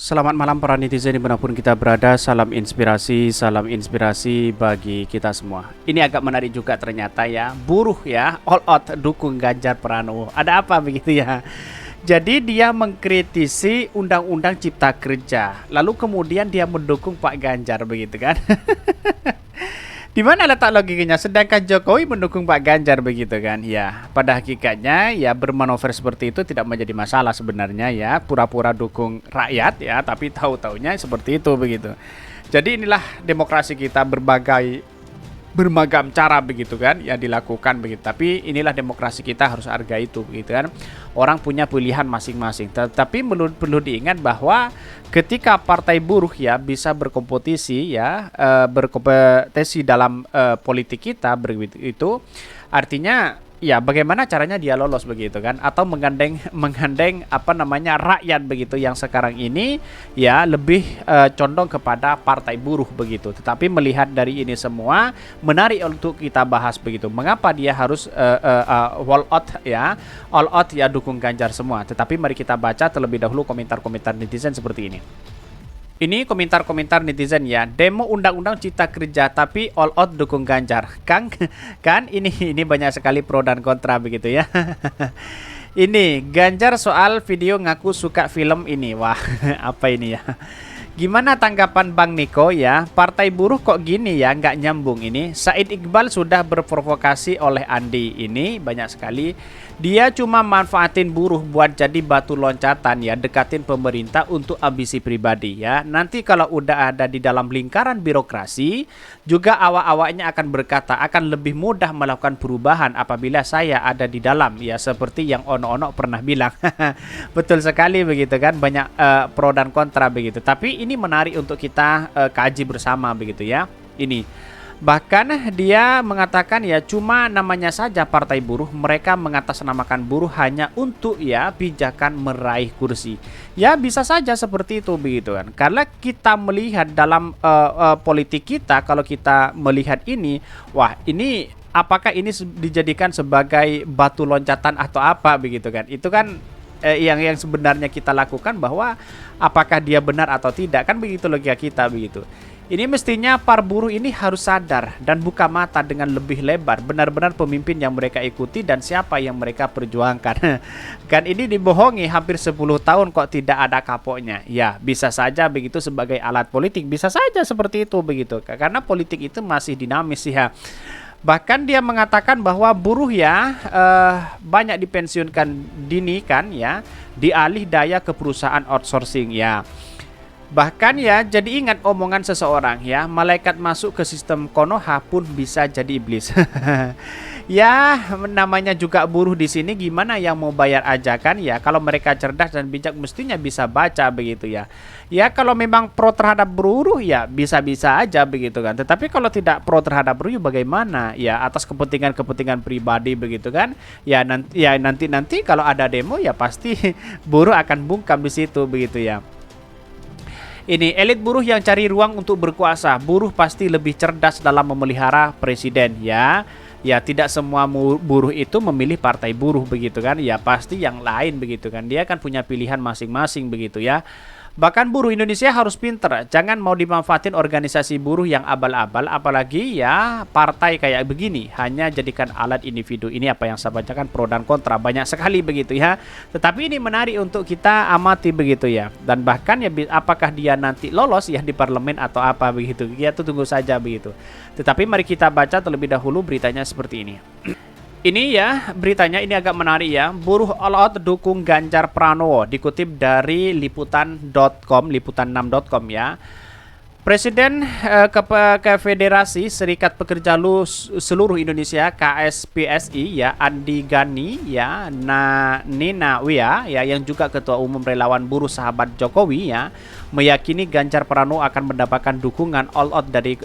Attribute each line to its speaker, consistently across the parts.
Speaker 1: Selamat malam para netizen dimanapun kita berada. Salam inspirasi bagi kita semua. Ini agak menarik juga ternyata ya. Buruh ya, all out dukung Ganjar Pranowo. Ada apa begitu ya? Jadi dia mengkritisi Undang-Undang Cipta Kerja. Lalu kemudian dia mendukung Pak Ganjar begitu kan? Di mana letak logikanya? Sedangkan Jokowi mendukung Pak Ganjar begitu kan? Ya, pada hakikatnya ya bermanuver seperti itu tidak menjadi masalah sebenarnya ya. Pura-pura dukung rakyat ya, tapi tahu-taunya seperti itu begitu. Jadi inilah demokrasi kita bermagam cara begitu kan yang dilakukan begitu, tapi inilah demokrasi kita, harus hargai itu begitu kan. Orang punya pilihan masing-masing, tetapi perlu diingat bahwa ketika partai buruh ya bisa berkompetisi ya, berkompetisi dalam politik kita begitu, itu artinya ya bagaimana caranya dia lolos begitu kan, atau menggandeng apa namanya rakyat begitu, yang sekarang ini ya lebih condong kepada partai buruh begitu. Tetapi melihat dari ini semua, menarik untuk kita bahas begitu, mengapa dia harus all out ya dukung Ganjar semua. Tetapi mari kita baca terlebih dahulu komentar-komentar netizen seperti ini. Ini komentar-komentar netizen ya. Demo undang-undang cipta kerja tapi all out dukung Ganjar. Kang, kan ini banyak sekali pro dan kontra begitu ya. Ini Ganjar soal video ngaku suka film ini. Wah, apa ini ya? Gimana tanggapan Bang Niko ya? Partai buruh kok gini ya, nggak nyambung ini. Said Iqbal sudah berprovokasi oleh Andi. Ini banyak sekali. Dia cuma manfaatin buruh buat jadi batu loncatan ya, dekatin pemerintah untuk ambisi pribadi ya. Nanti kalau udah ada di dalam lingkaran birokrasi, juga awak-awaknya akan berkata akan lebih mudah melakukan perubahan apabila saya ada di dalam ya, seperti yang Ono-Ono pernah bilang. Betul sekali begitu kan, banyak pro dan kontra begitu. Tapi ini menarik untuk kita kaji bersama begitu ya. Ini bahkan dia mengatakan ya cuma namanya saja partai buruh, mereka mengatasnamakan buruh hanya untuk ya pijakan meraih kursi. Ya bisa saja seperti itu begitu kan. Karena kita melihat dalam politik kita, kalau kita melihat ini, wah ini apakah ini dijadikan sebagai batu loncatan atau apa begitu kan. Itu kan yang sebenarnya kita lakukan, bahwa apakah dia benar atau tidak, kan begitu logika kita begitu. Ini mestinya para buruh ini harus sadar dan buka mata dengan lebih lebar, benar-benar pemimpin yang mereka ikuti dan siapa yang mereka perjuangkan. Kan ini dibohongi hampir 10 tahun kok tidak ada kapoknya. Ya bisa saja begitu sebagai alat politik, bisa saja seperti itu begitu, karena politik itu masih dinamis ya. Bahkan dia mengatakan bahwa buruh ya banyak dipensiunkan dini kan ya, dialih daya ke perusahaan outsourcing ya. Bahkan ya, jadi ingat omongan seseorang ya, malaikat masuk ke sistem Konoha pun bisa jadi iblis. Ya, namanya juga buruh di sini, gimana yang mau bayar aja kan ya. Kalau mereka cerdas dan bijak mestinya bisa baca begitu ya. Ya kalau memang pro terhadap buruh ya bisa-bisa aja begitu kan. Tetapi kalau tidak pro terhadap buruh bagaimana? Ya atas kepentingan-kepentingan pribadi begitu kan. Ya nanti kalau ada demo ya pasti buruh akan bungkam di situ begitu ya. Ini elit buruh yang cari ruang untuk berkuasa. Buruh pasti lebih cerdas dalam memelihara presiden ya. Ya tidak semua buruh itu memilih partai buruh begitu kan. Ya pasti yang lain begitu kan. Dia kan punya pilihan masing-masing begitu ya. Bahkan buruh Indonesia harus pinter, jangan mau dimanfaatin organisasi buruh yang abal-abal, apalagi ya partai kayak begini, hanya jadikan alat individu. Ini apa yang saya bacakan, pro dan kontra, banyak sekali begitu ya. Tetapi ini menarik untuk kita amati begitu ya. Dan bahkan ya apakah dia nanti lolos ya di parlemen atau apa begitu, ya itu tunggu saja begitu. Tetapi mari kita baca terlebih dahulu beritanya seperti ini. Ini ya beritanya, ini agak menarik ya. Buruh all out dukung Ganjar Pranowo, dikutip dari liputan.com, liputan6.com ya. Presiden Federasi Serikat Pekerja Seluruh Indonesia KSPSI ya, Andi Gani ya, Nina Wia ya, yang juga Ketua Umum Relawan Buruh Sahabat Jokowi ya, meyakini Ganjar Pranowo akan mendapatkan dukungan all out dari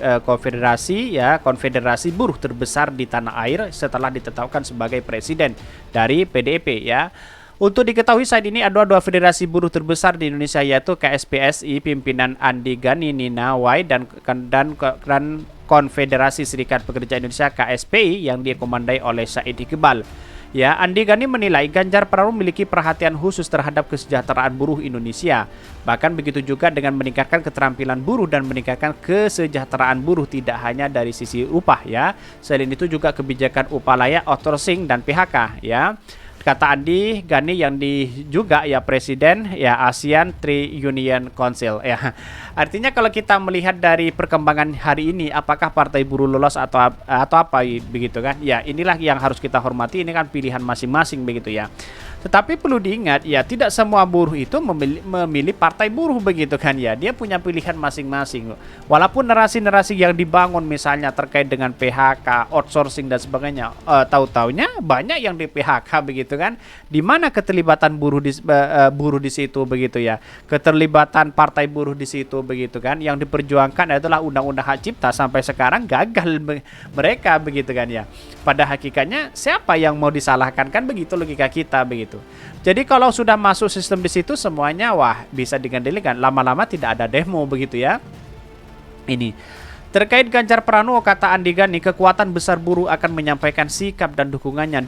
Speaker 1: konfederasi buruh terbesar di tanah air setelah ditetapkan sebagai presiden dari PDIP ya. Untuk diketahui saat ini ada dua federasi buruh terbesar di Indonesia, yaitu KSPSI pimpinan Andi Gani Ninawai dan Konfederasi Serikat Pekerja Indonesia KSPI yang dikomandai oleh Said Iqbal. Ya, Andi Gani menilai Ganjar Pranowo memiliki perhatian khusus terhadap kesejahteraan buruh Indonesia. Bahkan begitu juga dengan meningkatkan keterampilan buruh dan meningkatkan kesejahteraan buruh tidak hanya dari sisi upah ya. Selain itu juga kebijakan upah layak, outsourcing dan PHK ya. Kata Andi Gani yang juga ya presiden ya ASEAN Trade Union Council ya. Artinya kalau kita melihat dari perkembangan hari ini apakah partai buruh lolos atau apa begitu kan? Ya, inilah yang harus kita hormati, ini kan pilihan masing-masing begitu ya. Tetapi perlu diingat ya tidak semua buruh itu memilih partai buruh begitu kan ya. Dia punya pilihan masing-masing. Walaupun narasi-narasi yang dibangun misalnya terkait dengan PHK, outsourcing dan sebagainya, tahu-taunya banyak yang di PHK begitu kan. Di mana keterlibatan buruh di situ begitu ya. Keterlibatan partai buruh di situ begitu kan. Yang diperjuangkan adalah undang-undang hak cipta, sampai sekarang gagal mereka begitu kan ya. Pada hakikatnya siapa yang mau disalahkan, kan begitu logika kita begitu. Jadi kalau sudah masuk sistem di situ semuanya wah bisa dikendalikan, lama-lama tidak ada demo begitu ya. Ini terkait Ganjar Pranowo, kata Andi Gani, kekuatan besar buruh akan menyampaikan sikap dan dukungannya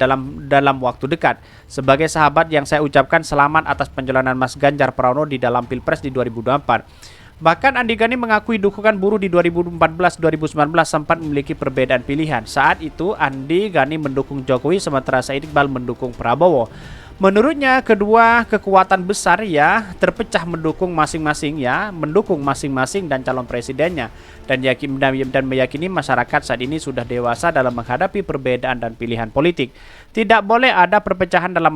Speaker 1: dalam waktu dekat. Sebagai sahabat yang saya ucapkan selamat atas perjalanan Mas Ganjar Pranowo di dalam Pilpres di 2024. Bahkan Andi Gani mengakui dukungan buruh di 2014-2019 sempat memiliki perbedaan pilihan. Saat itu Andi Gani mendukung Jokowi sementara Said Iqbal mendukung Prabowo. Menurutnya kedua kekuatan besar ya terpecah mendukung masing-masing dan calon presidennya dan meyakini masyarakat saat ini sudah dewasa dalam menghadapi perbedaan dan pilihan politik. Tidak boleh ada perpecahan dalam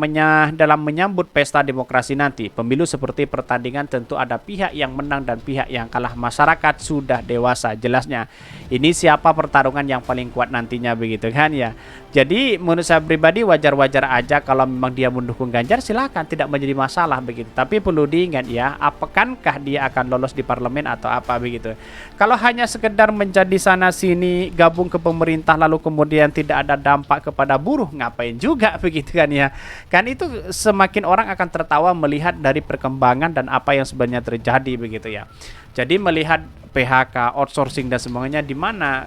Speaker 1: menyambut pesta demokrasi nanti. Pemilu seperti pertandingan, tentu ada pihak yang menang dan pihak yang kalah. Masyarakat sudah dewasa jelasnya. Ini siapa pertarungan yang paling kuat nantinya begitu kan ya. Jadi menurut saya pribadi wajar-wajar aja kalau memang dia mendukung Ganjar, silakan, tidak menjadi masalah begitu. Tapi perlu diingat ya, apakah dia akan lolos di parlemen atau apa begitu. Kalau hanya sekedar menjadi sana sini gabung ke pemerintah lalu kemudian tidak ada dampak kepada buruh, ngapain juga begitu kan ya. Kan itu semakin orang akan tertawa melihat dari perkembangan dan apa yang sebenarnya terjadi begitu ya. Jadi melihat PHK, outsourcing dan semuanya, di mana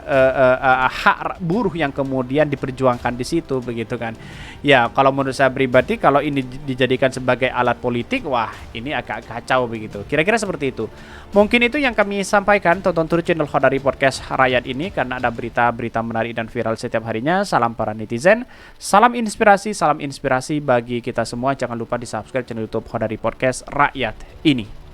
Speaker 1: hak buruh yang kemudian diperjuangkan di situ begitu kan. Ya, kalau menurut saya pribadi kalau ini dijadikan sebagai alat politik, wah ini agak kacau begitu. Kira-kira seperti itu. Mungkin itu yang kami sampaikan. Tonton terus channel Khodari Podcast Rakyat ini karena ada berita-berita menarik dan viral setiap harinya. Salam para netizen, salam inspirasi bagi kita semua. Jangan lupa di subscribe channel YouTube Khodari Podcast Rakyat ini.